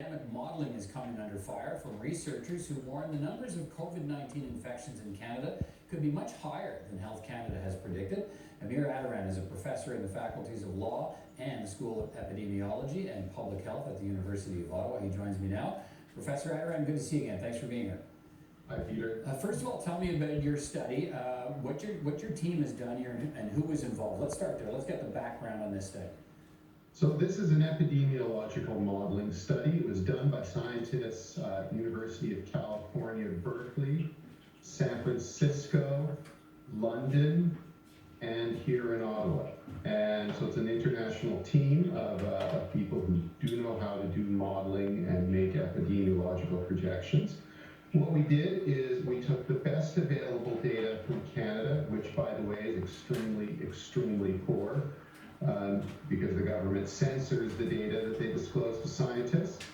Pandemic modeling is coming under fire from researchers who warn the numbers of COVID-19 infections in Canada could be much higher than Health Canada has predicted. Amir Adaran is a professor in the faculties of law and the School of Epidemiology and Public Health at the University of Ottawa. He joins me now. Professor Adaran, good to see you again. Thanks for being here. Hi, Peter. First of all, tell me about your study, what your team has done here, and who was involved. Let's start there. Let's get the background on this study. So this is an epidemiological modeling study. It was done by scientists at University of California, Berkeley, San Francisco, London, and here in Ottawa. And so it's an international team of people who do know how to do modeling and make epidemiological projections. What we did is we took the best available data from Canada, which, by the way, is extremely poor, because the government censors the data that they disclose to scientists.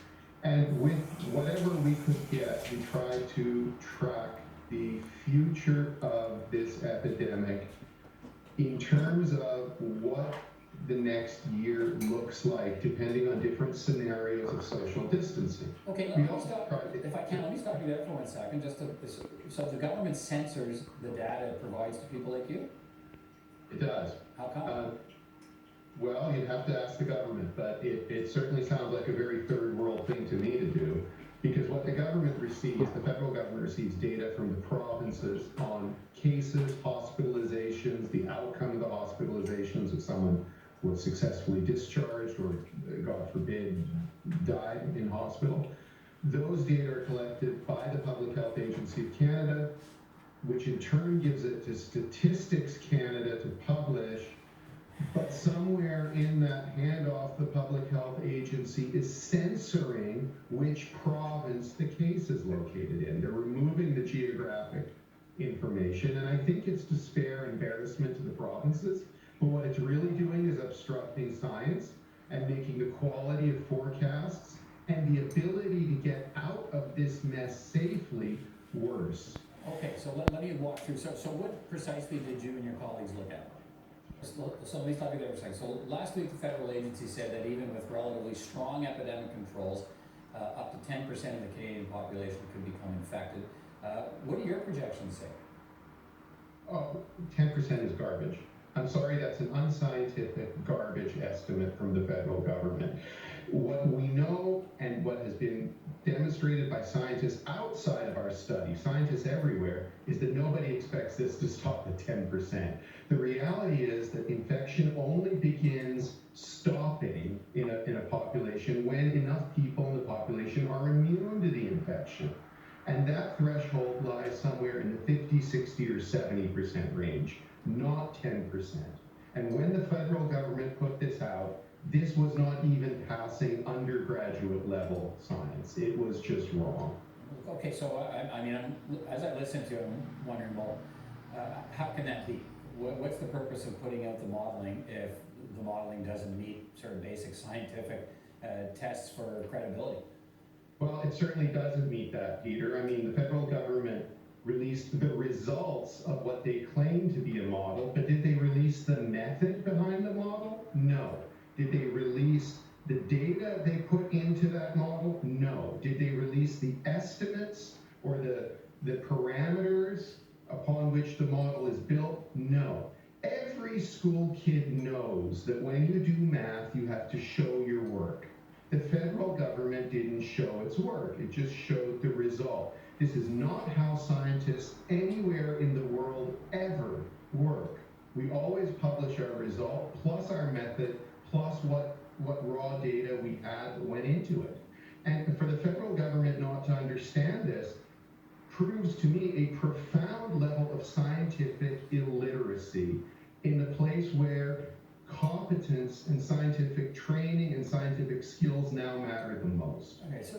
And with whatever we could get, we tried to track the future of this epidemic in terms of what the next year looks like, depending on different scenarios of social distancing. Okay, let me stop you there for 1 second. So the government censors the data it provides to people like you? It does. How come? Well, you'd have to ask the government, but it certainly sounds like a very third world thing to me to do, because what the government receives, the federal government receives data from the provinces on cases, hospitalizations, the outcome of the hospitalizations if someone was successfully discharged or, God forbid, died in hospital. Those data are collected by the Public Health Agency of Canada, which in turn gives it to Statistics Canada to publish. But somewhere in that handoff, the Public Health Agency is censoring which province the case is located in. They're removing the geographic information, and I think it's to spare embarrassment to the provinces. But what it's really doing is obstructing science and making the quality of forecasts and the ability to get out of this mess safely worse. Okay, so let me walk through. So what precisely did you and your colleagues look at? So let me stop you there for a second. So last week, the federal agency said that even with relatively strong epidemic controls, up to 10% of the Canadian population could become infected. What do your projections say? Oh, 10% is garbage. I'm sorry, that's an unscientific garbage estimate from the federal government. What we know and what has been demonstrated by scientists outside of our study, scientists everywhere, is that nobody expects this to stop at 10%. The reality is that infection only begins stopping in a population when enough people in the population are immune to the infection. And that threshold lies somewhere in the 50, 60, or 70% range, not 10%. And when the federal government put this out, this was not even passing undergraduate level science. It was just wrong. Okay, so as I listen to it, I'm wondering, well, how can that be? What's the purpose of putting out the modeling if the modeling doesn't meet sort of basic scientific tests for credibility? Well, it certainly doesn't meet that, Peter. I mean, the federal government released the results of what they claim to be a model, but did they release the method behind the model? No. Did they release the data they put into that model? No. Did they release the estimates or the parameters upon which the model is built? No. Every school kid knows that when you do math, you have to show your work. The federal government didn't show its work. It just showed the result. This is not how scientists anywhere in the world ever work. We always publish our result, plus our method, plus what raw data we had that went into it. And for the federal government not to understand this proves to me a profound level of scientific illiteracy in the place where competence and scientific training and scientific skills now matter the most. Okay, so